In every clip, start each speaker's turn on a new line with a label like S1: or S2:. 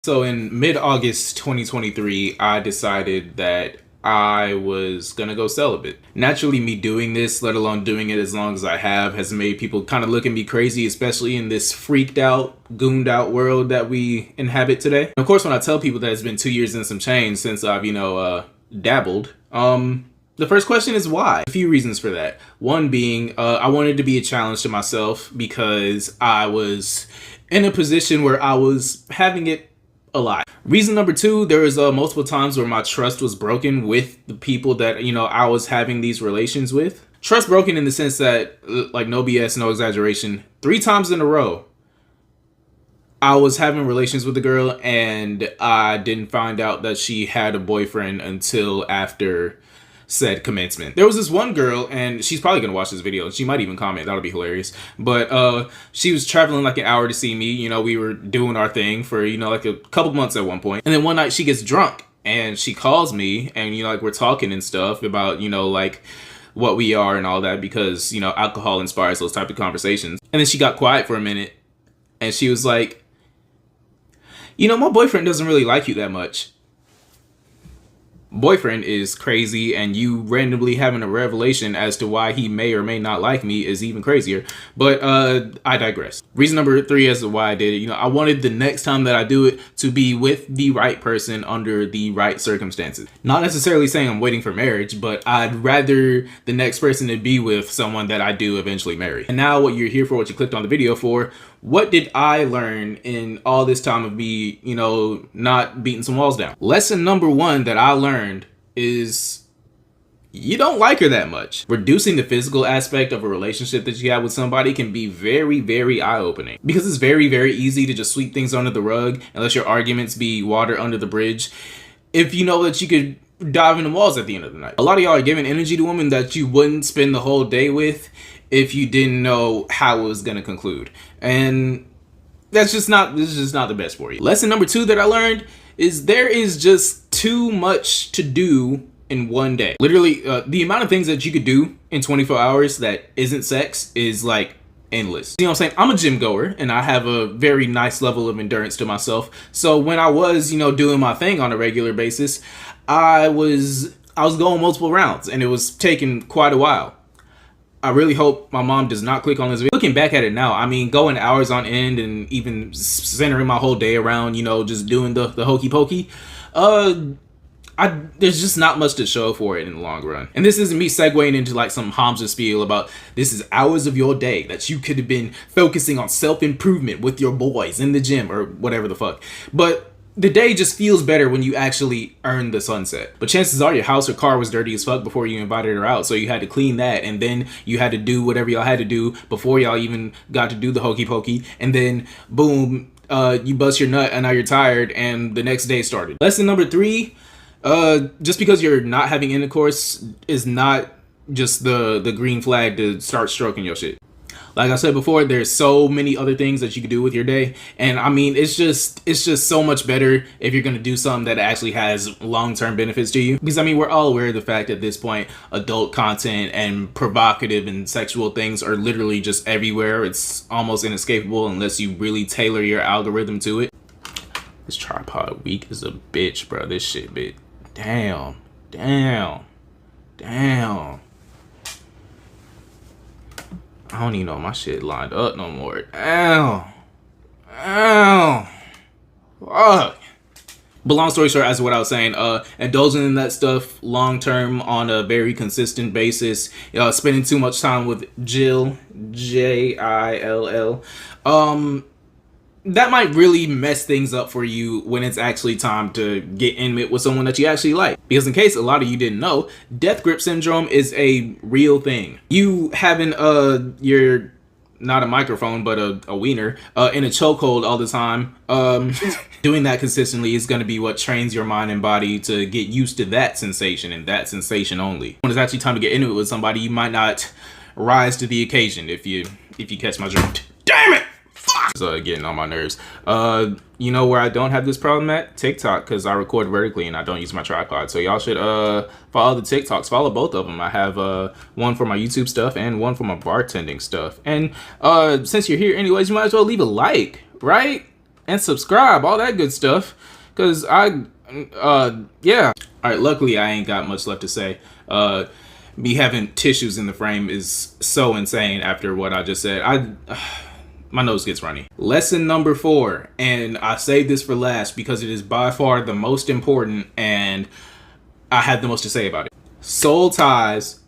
S1: So in mid-August 2023, I decided that I was gonna go celibate. Naturally, me doing this, let alone doing it as long as I have, has made people kind of look at me crazy, especially in this freaked out, gooned out world that we inhabit today. And of course, when I tell people that it's been 2 years and some change since I've, dabbled, the first question is why? A few reasons for that. One being, I wanted to be a challenge to myself because I was in a position where I was having it a lot. Reason number two, there was multiple times where my trust was broken with the people that, I was having these relations with. Trust broken in the sense that, like, no BS, no exaggeration, 3 times in a row, I was having relations with a girl and I didn't find out that she had a boyfriend until after said commencement. There was this one girl, and she's probably gonna watch this video. She might even comment. That'll be hilarious. But she was traveling like an hour to see me. We were doing our thing for like a couple months at one point, and then one night she gets drunk and she calls me, and like we're talking and stuff about like what we are and all that, because alcohol inspires those type of conversations. And then she got quiet for a minute, and she was like, my boyfriend doesn't really like you that much. Boyfriend is crazy, and you randomly having a revelation as to why he may or may not like me is even crazier. But I digress. Reason number 3 as to why I did it, I wanted the next time that I do it to be with the right person under the right circumstances. Not necessarily saying I'm waiting for marriage, but I'd rather the next person to be with someone that I do eventually marry. And now what you're here for, what you clicked on the video for, what did I learn in all this time of me, not beating some walls down? Lesson number 1 that I learned is you don't like her that much. Reducing the physical aspect of a relationship that you have with somebody can be very, very eye-opening, because it's very, very easy to just sweep things under the rug and let your arguments be water under the bridge if you know that you could dive in the walls at the end of the night. A lot of y'all are giving energy to women that you wouldn't spend the whole day with if you didn't know how it was going to conclude. And this is just not the best for you. Lesson number 2 that I learned is there is just too much to do in one day. Literally, the amount of things that you could do in 24 hours that isn't sex is like endless. You know what I'm saying? I'm a gym goer and I have a very nice level of endurance to myself. So when I was, doing my thing on a regular basis, I was going multiple rounds and it was taking quite a while. I really hope my mom does not click on this video. Looking back at it now, I mean, going hours on end and even centering my whole day around, just doing the hokey pokey, there's just not much to show for it in the long run. And this isn't me segueing into like some Hamza spiel about this is hours of your day that you could have been focusing on self-improvement with your boys in the gym or whatever the fuck. But the day just feels better when you actually earn the sunset. But chances are your house or car was dirty as fuck before you invited her out, so you had to clean that, and then you had to do whatever y'all had to do before y'all even got to do the hokey pokey, and then boom, you bust your nut and now you're tired and the next day started. Lesson number 3, just because you're not having intercourse is not just the green flag to start stroking your shit. Like I said before, there's so many other things that you could do with your day. And I mean, it's just so much better if you're going to do something that actually has long-term benefits to you. Because I mean, we're all aware of the fact at this point, adult content and provocative and sexual things are literally just everywhere. It's almost inescapable unless you really tailor your algorithm to it. This tripod weak as a bitch, bro. This shit, bitch. Damn. I don't even know my shit lined up no more. Ow. Fuck. But long story short, as to what I was saying, indulging in that stuff long term on a very consistent basis, spending too much time with Jill, Jill, that might really mess things up for you when it's actually time to get intimate with someone that you actually like. Because in case a lot of you didn't know, death grip syndrome is a real thing. You having your, not a microphone, but a wiener in a chokehold all the time, doing that consistently is going to be what trains your mind and body to get used to that sensation and that sensation only. When it's actually time to get intimate with somebody, you might not rise to the occasion if you catch my drift. Damn it! Getting on my nerves. You know where I don't have this problem at? TikTok, because I record vertically and I don't use my tripod. So y'all should follow the TikToks. Follow both of them. I have one for my YouTube stuff and one for my bartending stuff. And since you're here anyways, you might as well leave a like, right? and subscribe, all that good stuff. Cause yeah. All right, luckily I ain't got much left to say. Me having tissues in the frame is so insane after what I just said. My nose gets runny. Lesson number 4, and I saved this for last because it is by far the most important and I had the most to say about it. Soul ties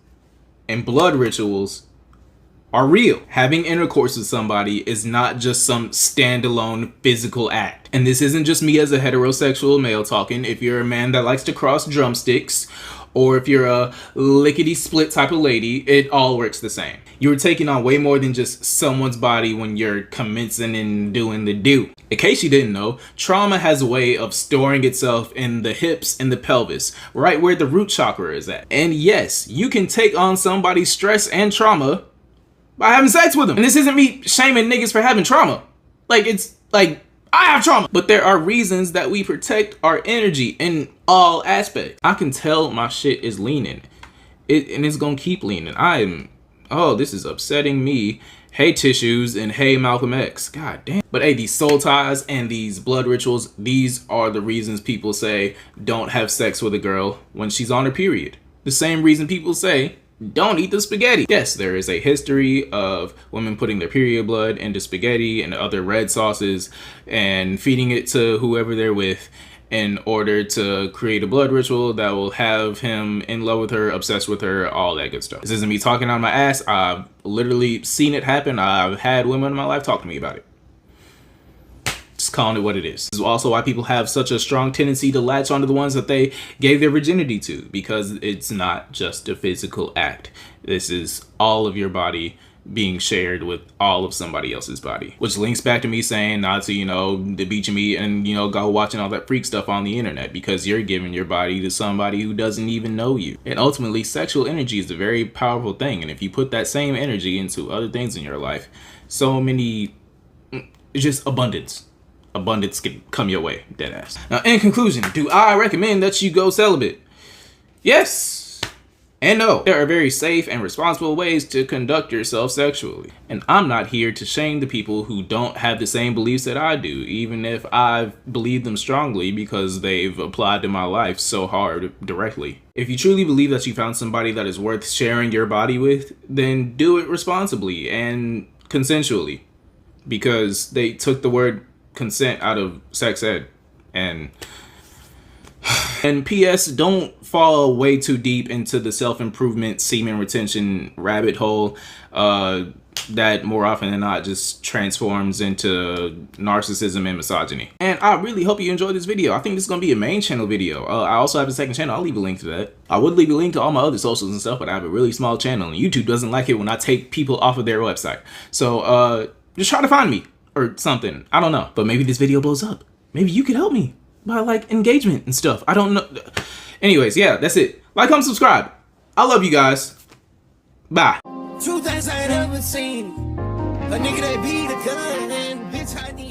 S1: and blood rituals are real. Having intercourse with somebody is not just some standalone physical act. And this isn't just me as a heterosexual male talking. If you're a man that likes to cross drumsticks, or if you're a lickety-split type of lady, it all works the same. You're taking on way more than just someone's body when you're commencing and doing the do. In case you didn't know, trauma has a way of storing itself in the hips and the pelvis, right where the root chakra is at. And yes, you can take on somebody's stress and trauma by having sex with them. And this isn't me shaming niggas for having trauma. Like, it's like, I have trauma. But there are reasons that we protect our energy in all aspects. I can tell my shit is leaning. And it's gonna keep leaning. Oh, this is upsetting me. Hey, tissues, and hey, Malcolm X. God damn. But hey, these soul ties and these blood rituals, these are the reasons people say don't have sex with a girl when she's on her period. The same reason people say don't eat the spaghetti. Yes, there is a history of women putting their period blood into spaghetti and other red sauces and feeding it to whoever they're with in order to create a blood ritual that will have him in love with her, obsessed with her, all that good stuff. This isn't me talking on my ass. I've literally seen it happen. I've had women in my life talk to me about it. Just calling it what it is. This is also why people have such a strong tendency to latch onto the ones that they gave their virginity to, because it's not just a physical act. This is all of your body being shared with all of somebody else's body, which links back to me saying not to, the beach meat and, go watching all that freak stuff on the internet, because you're giving your body to somebody who doesn't even know you. And ultimately, sexual energy is a very powerful thing. And if you put that same energy into other things in your life, so many, just abundance can come your way, dead ass. Now, in conclusion, do I recommend that you go celibate? Yes and no. There are very safe and responsible ways to conduct yourself sexually. And I'm not here to shame the people who don't have the same beliefs that I do, even if I believe them strongly because they've applied to my life so hard directly. If you truly believe that you found somebody that is worth sharing your body with, then do it responsibly and consensually, because they took the word consent out of sex ed. And P.S. don't fall way too deep into the self-improvement semen retention rabbit hole that more often than not just transforms into narcissism and misogyny. And I really hope you enjoyed this video. I think this is going to be a main channel video. I also have a second channel. I'll leave a link to that. I would leave a link to all my other socials and stuff, but I have a really small channel and YouTube doesn't like it when I take people off of their website. So just try to find me or something. I don't know. But maybe this video blows up. Maybe you could help me by engagement and stuff. I don't know. Anyways, yeah, that's it. Like, comment, subscribe. I love you guys. Bye.
S2: Two things I ain't ever seen. A nigga that beat a gun and bitch I need.